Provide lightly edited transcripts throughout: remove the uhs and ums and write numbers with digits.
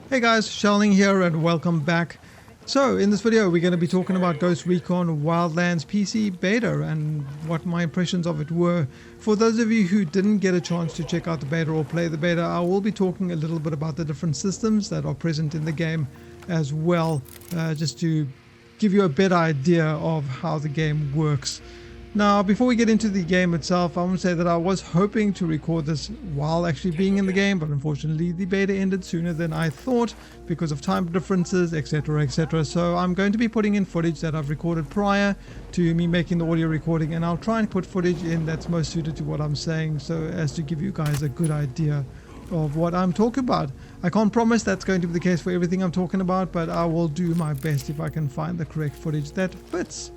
Hey guys, Shelling here and welcome back. So in this video we're going to be talking about Ghost Recon Wildlands PC beta and what my impressions of it were. For those of you who didn't get a chance to check out the beta or play the beta, I will be talking a little bit about the different systems that are present in the game as well, just to give you a better idea of how the game works. Now, before we get into the game itself, I want to say that I was hoping to record this while actually being in the game, but unfortunately the beta ended sooner than I thought because of time differences, etc, etc. So I'm going to be putting in footage that I've recorded prior to me making the audio recording, and I'll try and put footage in that's most suited to what I'm saying, so as to give you guys a good idea of what I'm talking about. I can't promise that's going to be the case for everything I'm talking about, but I will do my best if I can find the correct footage that fits.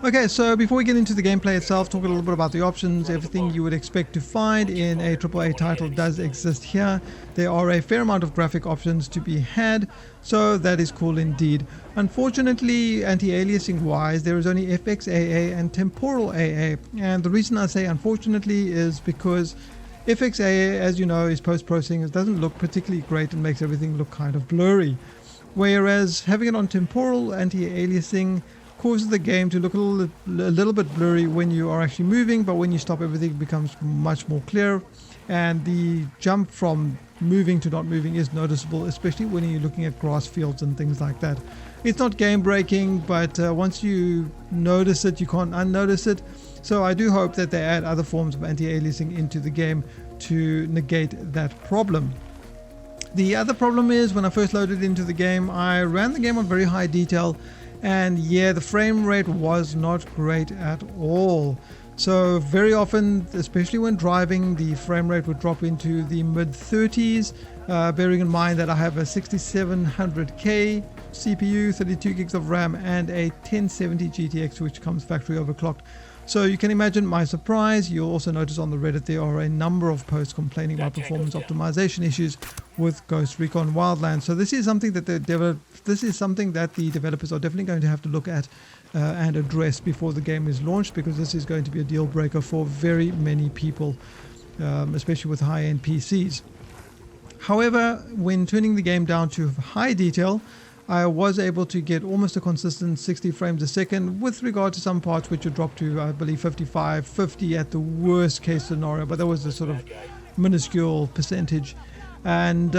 Okay, so before we get into the gameplay itself, talk a little bit about the options. Everything you would expect to find in a AAA title does exist here. There are a fair amount of graphic options to be had, so that is cool indeed. Unfortunately, anti-aliasing wise, there is only FXAA and temporal AA, and the reason I say unfortunately is because FXAA, as you know, is post-processing. It doesn't look particularly great and makes everything look kind of blurry, whereas having it on temporal anti-aliasing causes the game to look a little bit blurry when you are actually moving, but when you stop, everything becomes much more clear, and the jump from moving to not moving is noticeable, especially when you're looking at grass fields and things like that. It's not game breaking, but once you notice it, you can't unnotice it. So I do hope that they add other forms of anti-aliasing into the game to negate that problem. The other problem is, when I first loaded into the game, I ran the game on very high detail, and yeah, the frame rate was not great at all. So very often, especially when driving, the frame rate would drop into the mid 30s, bearing in mind that I have a 6700K CPU, 32 gigs of RAM, and a 1070 GTX, which comes factory overclocked. So you can imagine my surprise. You'll also notice on the Reddit there are a number of posts complaining about performance optimization issues with Ghost Recon Wildlands. So this is something that the developers are definitely going to have to look at and address before the game is launched, because this is going to be a deal breaker for very many people, especially with high-end PCs. However, when turning the game down to high detail, I was able to get almost a consistent 60 frames a second, with regard to some parts which would drop to, I believe, 55, 50 at the worst case scenario, but that was a sort of minuscule percentage. And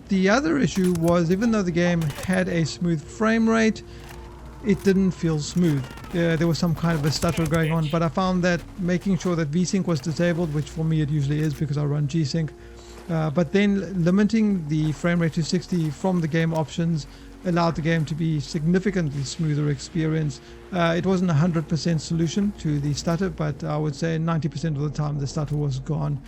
the other issue was, even though the game had a smooth frame rate, it didn't feel smooth. There was some kind of a stutter going on, but I found that making sure that VSync was disabled, which for me it usually is because I run G-Sync, but then limiting the frame rate to 60 from the game options allowed the game to be significantly smoother experience. It wasn't a 100% solution to the stutter, but I would say 90% of the time the stutter was gone.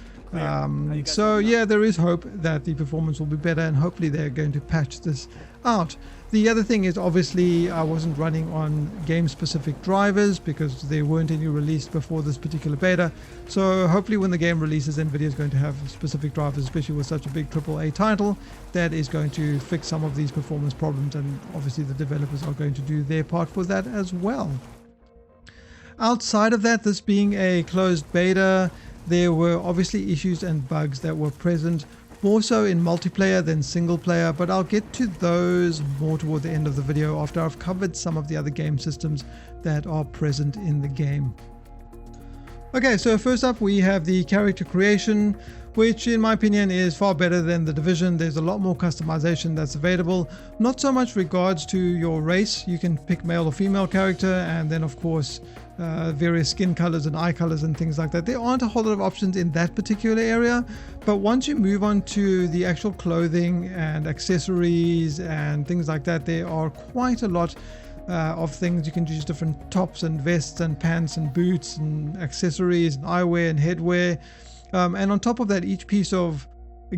So yeah, there is hope that the performance will be better, and hopefully they're going to patch this out. The other thing is, obviously I wasn't running on game specific drivers because there weren't any released before this particular beta. So hopefully when the game releases, Nvidia is going to have specific drivers, especially with such a big AAA title, that is going to fix some of these performance problems, and obviously the developers are going to do their part for that as well. Outside of that, this being a closed beta, there were obviously issues and bugs that were present, more so in multiplayer than single player, but I'll get to those more toward the end of the video after I've covered some of the other game systems that are present in the game. Okay, so first up we have the character creation, which in my opinion is far better than the Division. There's a lot more customization that's available, not so much regards to your race. You can pick male or female character, and then of course various skin colors and eye colors and things like that. There aren't a whole lot of options in that particular area, but once you move on to the actual clothing and accessories and things like that, there are quite a lot of things. You can choose different tops and vests and pants and boots and accessories and eyewear and headwear. And on top of that, each piece of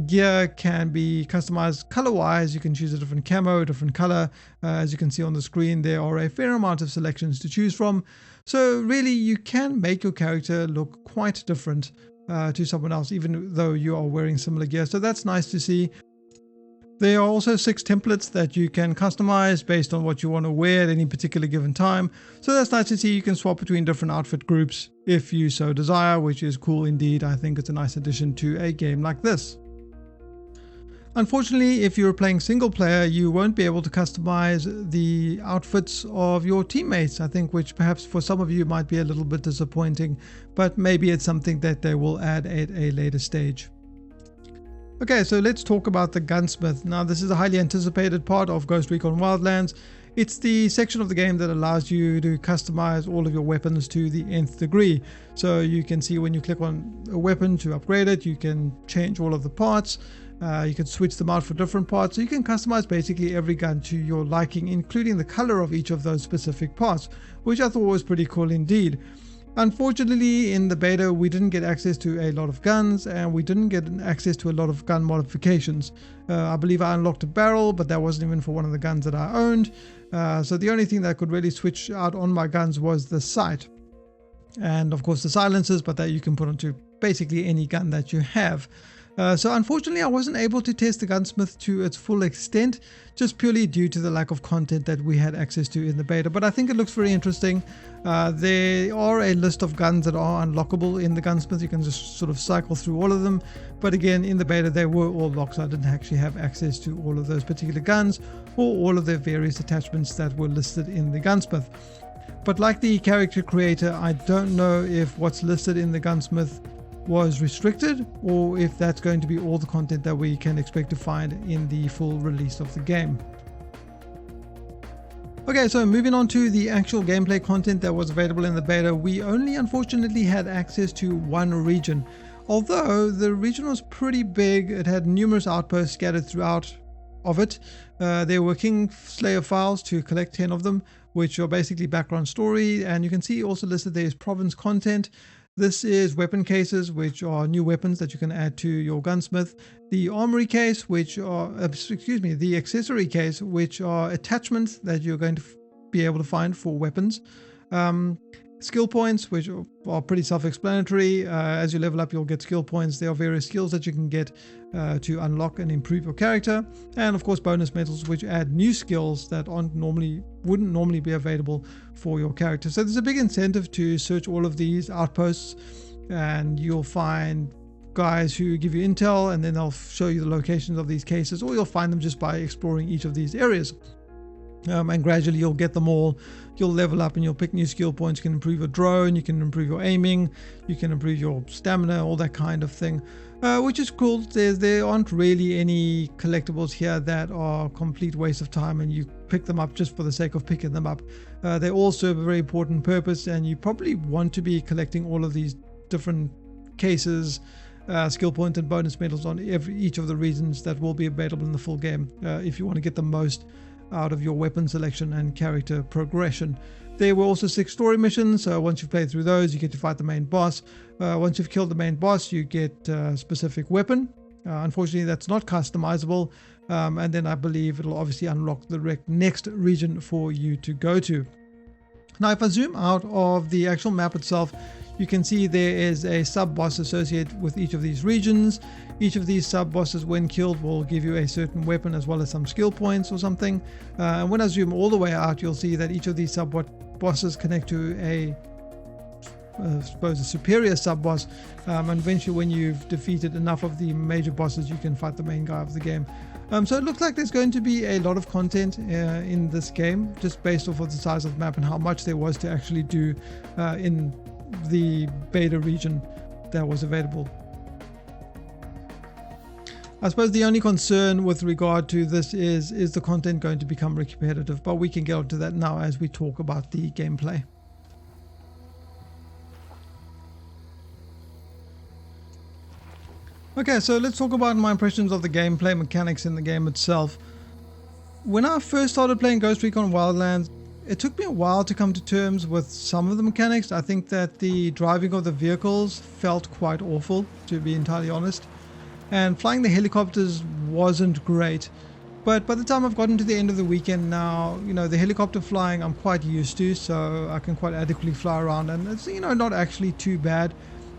gear can be customized color-wise. You can choose a different camo, a different color. As you can see on the screen, there are a fair amount of selections to choose from. So really, you can make your character look quite different to someone else, even though you are wearing similar gear. So that's nice to see. There are also 6 templates that you can customize based on what you want to wear at any particular given time. So that's nice to see. You can swap between different outfit groups if you so desire, which is cool indeed. I think it's a nice addition to a game like this. Unfortunately, if you're playing single player, you won't be able to customize the outfits of your teammates, I think, which perhaps for some of you might be a little bit disappointing, but maybe it's something that they will add at a later stage. Okay, so let's talk about the Gunsmith. Now, this is a highly anticipated part of Ghost Recon Wildlands. It's the section of the game that allows you to customize all of your weapons to the nth degree. So you can see when you click on a weapon to upgrade it, you can change all of the parts. You can switch them out for different parts. So you can customize basically every gun to your liking, including the color of each of those specific parts, which I thought was pretty cool indeed. Unfortunately, in the beta, we didn't get access to a lot of guns, and we didn't get access to a lot of gun modifications. I believe I unlocked a barrel, but that wasn't even for one of the guns that I owned. So the only thing that could really switch out on my guns was the sight. And of course the silencers, but that you can put onto basically any gun that you have. So unfortunately, I wasn't able to test the Gunsmith to its full extent, just purely due to the lack of content that we had access to in the beta. But I think it looks very interesting. There are a list of guns that are unlockable in the Gunsmith. You can just sort of cycle through all of them. But again, in the beta, they were all locked, so I didn't actually have access to all of those particular guns or all of the various attachments that were listed in the Gunsmith. But like the character creator, I don't know if what's listed in the Gunsmith was restricted or if that's going to be all the content that we can expect to find in the full release of the game. Okay, so moving on to the actual gameplay content that was available in the beta, we only unfortunately had access to one region. Although the region was pretty big, it had numerous outposts scattered throughout of it. There were Kingslayer files to collect 10 of them, which are basically background story, and you can see also listed there is province content. This is weapon cases, which are new weapons that you can add to your Gunsmith. The armory case, which are, the accessory case, which are attachments that you're going to be able to find for weapons. Skill points, which are pretty self-explanatory. As you level up, you'll get skill points. There are various skills that you can get to unlock and improve your character. And of course, bonus medals, which add new skills that wouldn't normally be available for your character. So there's a big incentive to search all of these outposts, and you'll find guys who give you intel, and then they'll show you the locations of these cases, or you'll find them just by exploring each of these areas. And gradually you'll get them all. You'll level up and you'll pick new skill points. You can improve your drone, you can improve your aiming, you can improve your stamina, all that kind of thing, which is cool. There aren't really any collectibles here that are complete waste of time and you pick them up just for the sake of picking them up. They all serve a very important purpose, and you probably want to be collecting all of these different cases, skill point and bonus medals on each of the regions that will be available in the full game, if you want to get the most out of your weapon selection and character progression. There were also 6 story missions, so once you've played through those, you get to fight the main boss. Once you've killed the main boss, you get a specific weapon. Unfortunately, that's not customizable, and then I believe it'll obviously unlock the next region for you to go to. Now, if I zoom out of the actual map itself, you can see there is a sub-boss associated with each of these regions. Each of these sub-bosses, when killed, will give you a certain weapon as well as some skill points or something. And when I zoom all the way out, you'll see that each of these sub-bosses connect to a superior sub-boss. And eventually, when you've defeated enough of the major bosses, you can fight the main guy of the game. So it looks like there's going to be a lot of content in this game, just based off of the size of the map and how much there was to actually do in the beta region that was available. I suppose the only concern with regard to this is the content going to become repetitive, but we can get onto that now as we talk about the gameplay. Okay, so let's talk about my impressions of the gameplay mechanics in the game itself. When I first started playing Ghost Recon Wildlands, it took me a while to come to terms with some of the mechanics. I think that the driving of the vehicles felt quite awful, to be entirely honest. And flying the helicopters wasn't great. But by the time I've gotten to the end of the weekend now, the helicopter flying I'm quite used to, so I can quite adequately fly around. And it's, not actually too bad.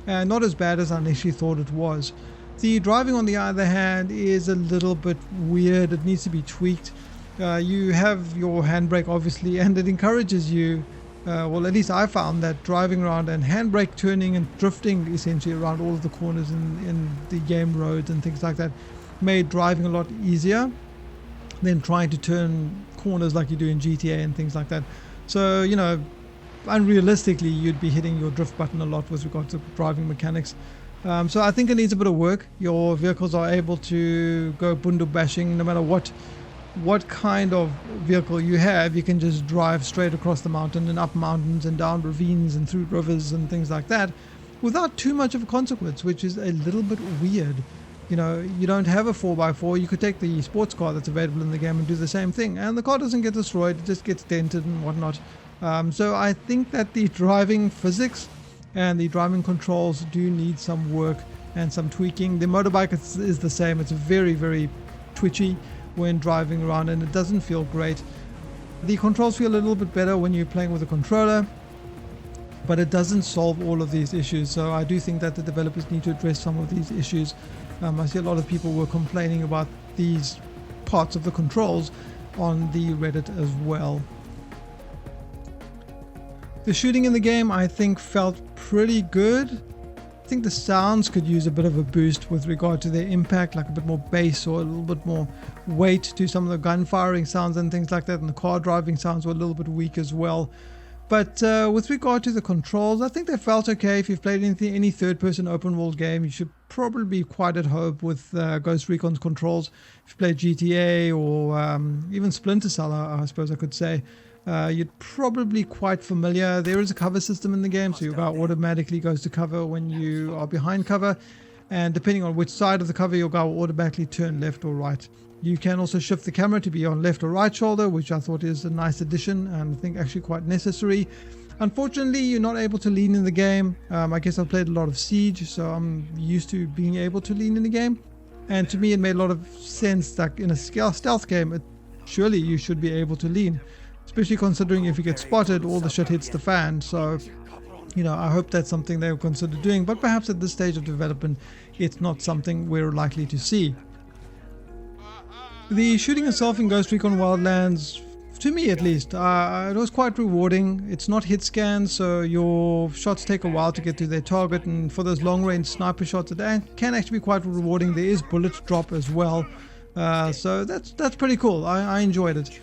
And not as bad as I initially thought it was. The driving, on the other hand, is a little bit weird. It needs to be tweaked. You have your handbrake, obviously, and it encourages you, well, at least I found that driving around and handbrake turning and drifting essentially around all of the corners in the game roads and things like that made driving a lot easier than trying to turn corners like you do in GTA and things like that. So, you know, unrealistically, you'd be hitting your drift button a lot with regard to driving mechanics. So I think it needs a bit of work. Your vehicles are able to go bundu bashing no matter what kind of vehicle you have. You can just drive straight across the mountain and up mountains and down ravines and through rivers and things like that without too much of a consequence, which is a little bit weird. You know, you don't have a 4x4. You could take the sports car that's available in the game and do the same thing, and the car doesn't get destroyed, it just gets dented and whatnot. So I think that the driving physics and the driving controls do need some work and some tweaking. The motorbike is the same. It's very, very twitchy when driving around, and it doesn't feel great. The controls feel a little bit better when you're playing with a controller, but it doesn't solve all of these issues. So I do think that the developers need to address some of these issues. I see a lot of people were complaining about these parts of the controls on the Reddit as well. The shooting in the game, I think, felt pretty good. I think the sounds could use a bit of a boost with regard to their impact, like a bit more bass or a little bit more weight to some of the gun firing sounds and things like that, and the car driving sounds were a little bit weak as well. But with regard to the controls, I think they felt okay. If you've played any third-person open-world game, you should probably be quite at home with Ghost Recon's controls. If you played GTA or even Splinter Cell, I suppose I could say, you're probably quite familiar. There is a cover system in the game, so your guy automatically goes to cover when you are behind cover, and depending on which side of the cover, your guy will automatically turn left or right. You can also shift the camera to be on left or right shoulder, which I thought is a nice addition and I think actually quite necessary. Unfortunately, you're not able to lean in the game. I guess I've played a lot of Siege, so I'm used to being able to lean in the game, and to me it made a lot of sense that in a stealth game, surely you should be able to lean. Especially considering if you get spotted, all the shit hits the fan. So, you know, I hope that's something they'll consider doing. But perhaps at this stage of development, it's not something we're likely to see. The shooting itself in Ghost Recon Wildlands, to me at least, it was quite rewarding. It's not hit scan, so your shots take a while to get to their target. And for those long-range sniper shots, it can actually be quite rewarding. There is bullet drop as well. So that's pretty cool. I enjoyed it.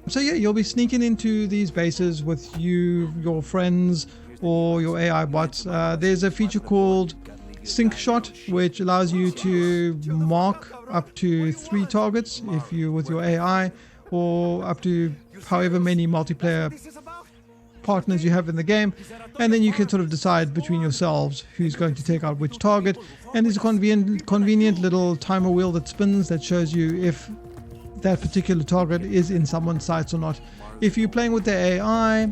So yeah, you'll be sneaking into these bases with your friends, or your AI bots. There's a feature called Sync Shot, which allows you to mark up to 3 targets if you with your AI, or up to however many multiplayer partners you have in the game, and then you can sort of decide between yourselves who's going to take out which target. And there's a convenient little timer wheel that spins that shows you if that particular target is in someone's sights or not. If you're playing with the AI,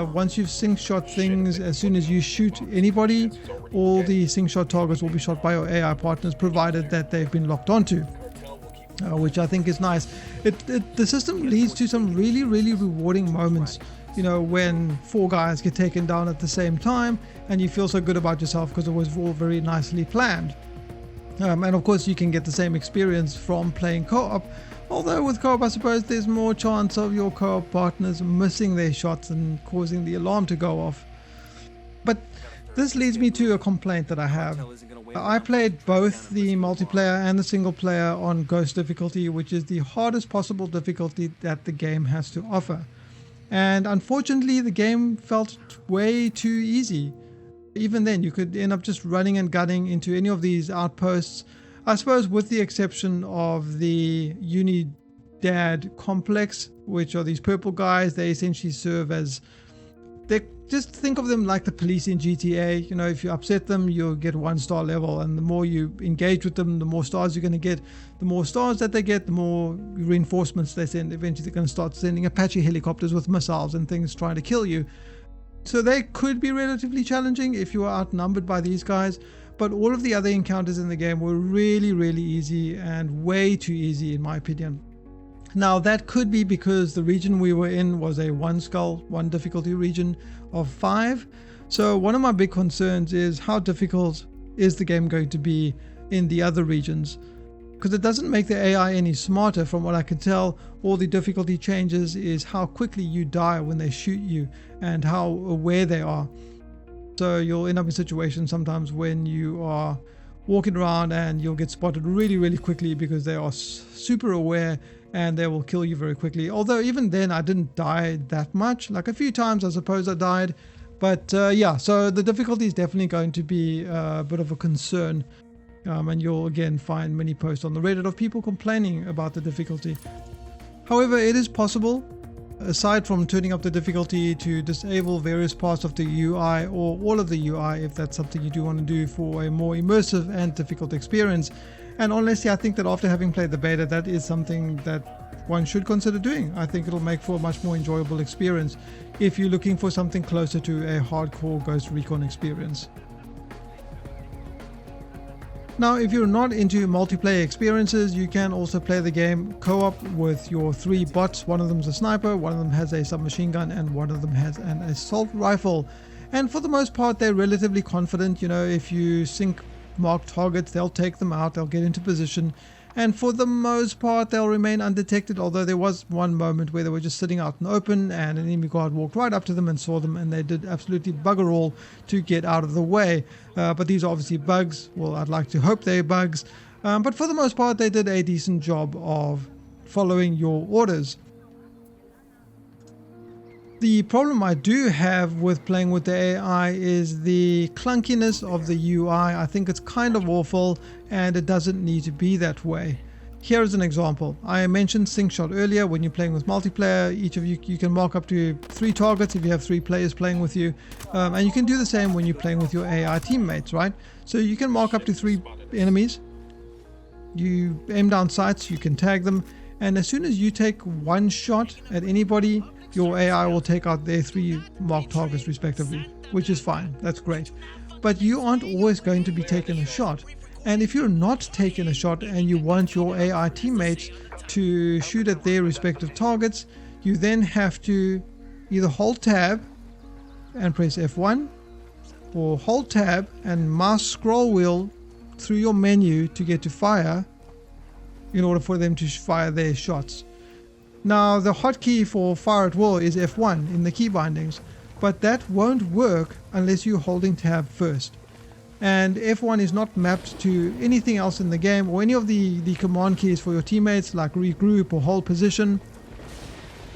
once you've sync shot things, as soon as you shoot anybody, all the sync shot targets will be shot by your AI partners, provided that they've been locked onto, which I think is nice. The system leads to some really, really rewarding moments, you know, when 4 guys get taken down at the same time, and you feel so good about yourself because it was all very nicely planned. And of course you can get the same experience from playing co-op, although with co-op I suppose there's more chance of your co-op partners missing their shots and causing the alarm to go off. But this leads me to a complaint that I have. I played both the multiplayer and the single player on Ghost difficulty, which is the hardest possible difficulty that the game has to offer. And unfortunately the game felt way too easy. Even then you could end up just running and gunning into any of these outposts, I suppose with the exception of the Unidad complex, which are these purple guys. They essentially serve as, just think of them like the police in GTA. You know, if you upset them, you'll get 1-star level, and the more you engage with them, the more stars you're going to get. The more stars that they get, the more reinforcements they send. Eventually they're going to start sending Apache helicopters with missiles and things trying to kill you. So they could be relatively challenging if you are outnumbered by these guys, but all of the other encounters in the game were really, really easy, and way too easy in my opinion. Now that could be because the region we were in was a 1 difficulty region of 5. So one of my big concerns is how difficult is the game going to be in the other regions, because it doesn't make the AI any smarter. From what I can tell, all the difficulty changes is how quickly you die when they shoot you and how aware they are. So you'll end up in situations sometimes when you are walking around and you'll get spotted really quickly because they are super aware and they will kill you very quickly. Although even then I didn't die that much, like a few times I suppose I died, but yeah, so the difficulty is definitely going to be a bit of a concern, and you'll again find many posts on the Reddit of people complaining about the difficulty. However, it is possible, aside from turning up the difficulty, to disable various parts of the UI or all of the UI if that's something you do want to do for a more immersive and difficult experience. And honestly, I think that after having played the beta, that is something that one should consider doing. I think it'll make for a much more enjoyable experience if you're looking for something closer to a hardcore Ghost Recon experience. Now, if you're not into multiplayer experiences, you can also play the game co-op with your 3 bots. One of them's a sniper, one of them has a submachine gun, and one of them has an assault rifle. And for the most part, they're relatively confident. You know, if you sync marked targets, they'll take them out, they'll get into position, and for the most part they'll remain undetected, although there was one moment where they were just sitting out in the open and an enemy guard walked right up to them and saw them, and they did absolutely bugger all to get out of the way. But these are obviously bugs. Well, I'd like to hope they're bugs, but for the most part they did a decent job of following your orders. The problem I do have with playing with the AI is the clunkiness of the UI. I think it's kind of awful and it doesn't need to be that way. Here is an example. I mentioned sync shot earlier. When you're playing with multiplayer, each of you can mark up to 3 targets if you have 3 players playing with you, and you can do the same when you're playing with your AI teammates, right? So you can mark up to 3 enemies, you aim down sights, you can tag them, and as soon as you take 1 shot at anybody, your AI will take out their 3 marked targets respectively, which is fine. That's great. But you aren't always going to be taking a shot. And if you're not taking a shot and you want your AI teammates to shoot at their respective targets, you then have to either hold tab and press F1, or hold tab and mouse scroll wheel through your menu to get to fire in order for them to fire their shots. Now, the hotkey for fire at will is F1 in the key bindings, but that won't work unless you're holding tab first. And F1 is not mapped to anything else in the game, or any of the command keys for your teammates, like regroup or hold position.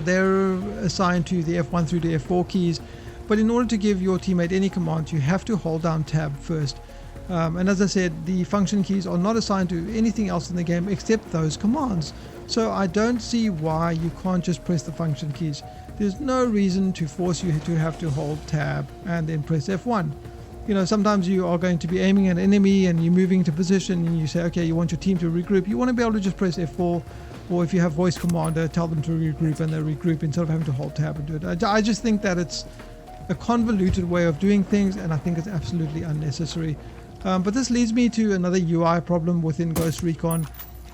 They're assigned to the F1 through the F4 keys, but in order to give your teammate any command, you have to hold down tab first. And as I said, the function keys are not assigned to anything else in the game except those commands. So I don't see why you can't just press the function keys. There's no reason to force you to have to hold tab and then press F1. You know, sometimes you are going to be aiming at an enemy and you're moving into position and you say, okay, you want your team to regroup. You want to be able to just press F4, or if you have voice commander, tell them to regroup and they regroup instead of having to hold tab and do it. I just think that it's a convoluted way of doing things, and I think it's absolutely unnecessary. But this leads me to another UI problem within Ghost Recon,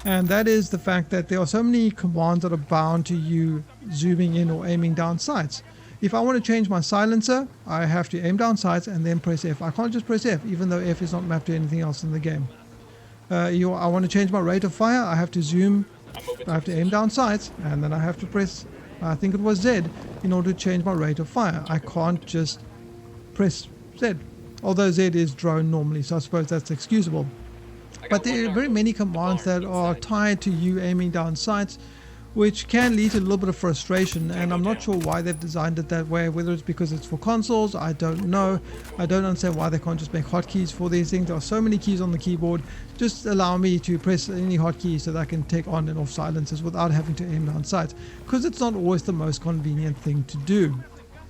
and that is the fact that there are so many commands that are bound to you zooming in or aiming down sights. If I want to change my silencer, I have to aim down sights and then press F. I can't just press F, even though F is not mapped to anything else in the game. I want to change my rate of fire, I have to zoom, I have to aim down sights, and then I have to press, I think it was Z, in order to change my rate of fire. I can't just press Z. Although Z is drone normally, so I suppose that's excusable. But there are very many commands that are tied to you aiming down sights, which can lead to a little bit of frustration, and I'm not sure why they've designed it that way. Whether it's because it's for consoles, I don't know. I don't understand why they can't just make hotkeys for these things. There are so many keys on the keyboard. Just allow me to press any hotkey so that I can take on and off silencers without having to aim down sights, because it's not always the most convenient thing to do.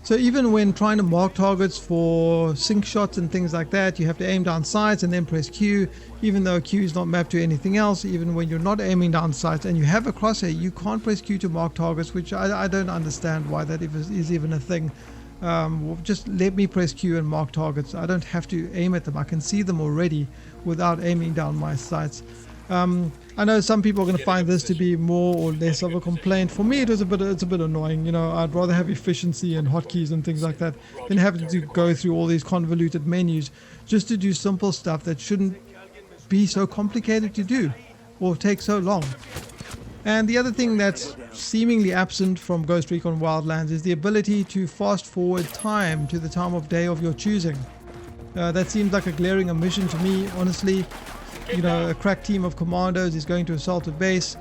So even when trying to mark targets for sync shots and things like that, you have to aim down sights and then press Q, even though Q is not mapped to anything else. Even when you're not aiming down sights and you have a crosshair, you can't press Q to mark targets, which I don't understand why that is even a thing. Just let me press Q and mark targets. I don't have to aim at them. I can see them already without aiming down my sights. I know some people are going to find this to be more or less of a complaint. For me, it's a bit annoying. You know, I'd rather have efficiency and hotkeys and things like that than having to go through all these convoluted menus just to do simple stuff that shouldn't be so complicated to do or take so long. And the other thing that's seemingly absent from Ghost Recon Wildlands is the ability to fast forward time to the time of day of your choosing. That seems like a glaring omission to me, honestly. you know, a crack team of commandos is going to assault a base.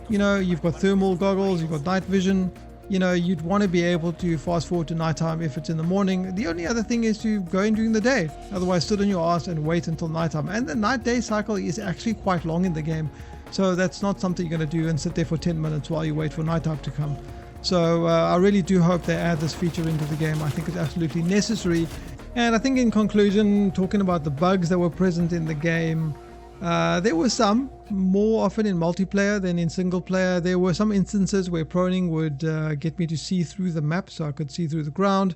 You know, you've got thermal goggles, you've got night vision. You know, you'd want to be able to fast forward to nighttime if it's in the morning. The only other thing is to go in during the day. Otherwise, sit on your ass and wait until nighttime. And the night-day cycle is actually quite long in the game. So that's not something you're going to do and sit there for 10 minutes while you wait for nighttime to come. So I really do hope they add this feature into the game. I think it's absolutely necessary. And I think in conclusion, talking about the bugs that were present in the game, there were some, more often in multiplayer than in single player. There were some instances where proning would get me to see through the map, so I could see through the ground,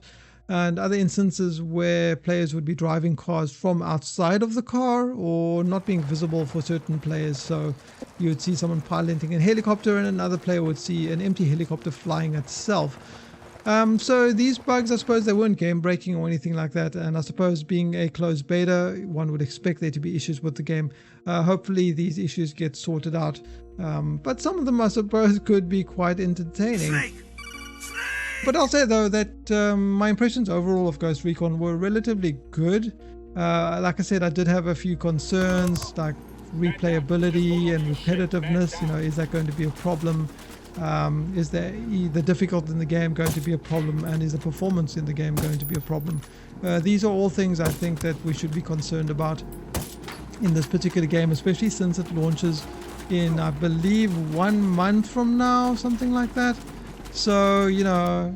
and other instances where players would be driving cars from outside of the car or not being visible for certain players. So you would see someone piloting a helicopter and another player would see an empty helicopter flying itself. So these bugs, I suppose they weren't game breaking or anything like that, and I suppose being a closed beta, one would expect there to be issues with the game. Hopefully these issues get sorted out, but some of them I suppose could be quite entertaining. But I'll say though that my impressions overall of Ghost Recon were relatively good. Like I said, I did have a few concerns like replayability and repetitiveness. You know, is that going to be a problem? Is the difficulty in the game going to be a problem, and is the performance in the game going to be a problem? These are all things I think that we should be concerned about in this particular game, especially since it launches in, I believe, 1 month from now, something like that. So, you know,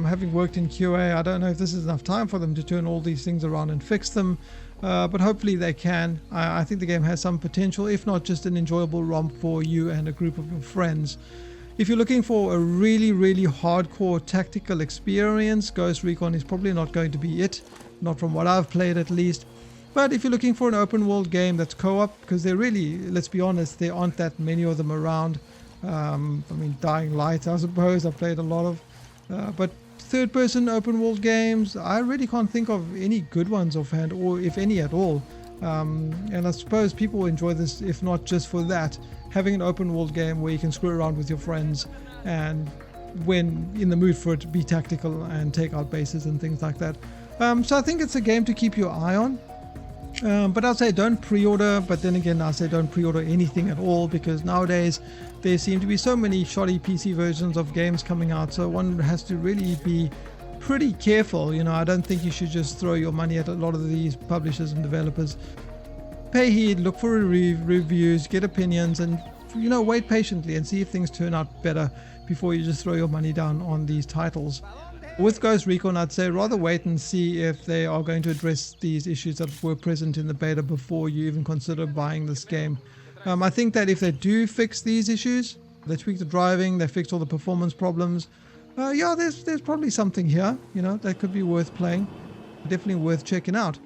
having worked in QA, I don't know if this is enough time for them to turn all these things around and fix them, but hopefully they can. I think the game has some potential, if not just an enjoyable romp for you and a group of your friends. If you're looking for a really, really hardcore tactical experience, Ghost Recon is probably not going to be it, not from what I've played at least. But if you're looking for an open world game that's co-op, because they're really, let's be honest, there aren't that many of them around. I mean, Dying Light, I suppose, I've played a lot of. But third-person open world games, I really can't think of any good ones offhand, or if any at all. And I suppose people enjoy this, if not just for that, having an open world game where you can screw around with your friends and, when in the mood for it, be tactical and take out bases and things like that. So I think it's a game to keep your eye on. But I'll say don't pre-order, but then again I'll say don't pre-order anything at all, because nowadays there seem to be so many shoddy PC versions of games coming out, so one has to really be pretty careful. You know, I don't think you should just throw your money at a lot of these publishers and developers. Pay heed, look for reviews, get opinions, and, you know, wait patiently and see if things turn out better before you just throw your money down on these titles. With Ghost Recon, I'd say rather wait and see if they are going to address these issues that were present in the beta before you even consider buying this game. I think that if they do fix these issues, they tweak the driving, they fix all the performance problems, yeah, there's probably something here, you know, that could be worth playing. Definitely worth checking out.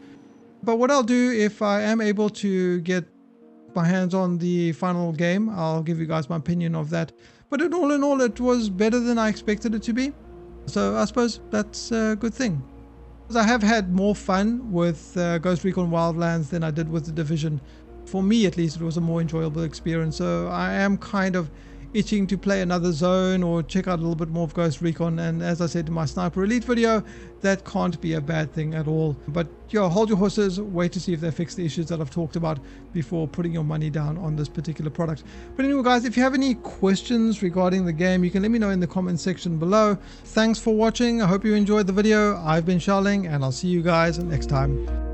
But what I'll do, if I am able to get my hands on the final game, I'll give you guys my opinion of that. But in all, it was better than I expected it to be. So I suppose that's a good thing. I have had more fun with Ghost Recon Wildlands than I did with The Division. For me, at least, it was a more enjoyable experience. So I am kind of itching to play another zone or check out a little bit more of Ghost Recon. And as I said in my Sniper Elite video, that can't be a bad thing at all. But yeah, hold your horses, wait to see if they fix the issues that I've talked about before putting your money down on this particular product. But anyway, guys, if you have any questions regarding the game, you can let me know in the comment section below. Thanks for watching. I hope you enjoyed the video. I've been Xiaoling, and I'll see you guys next time.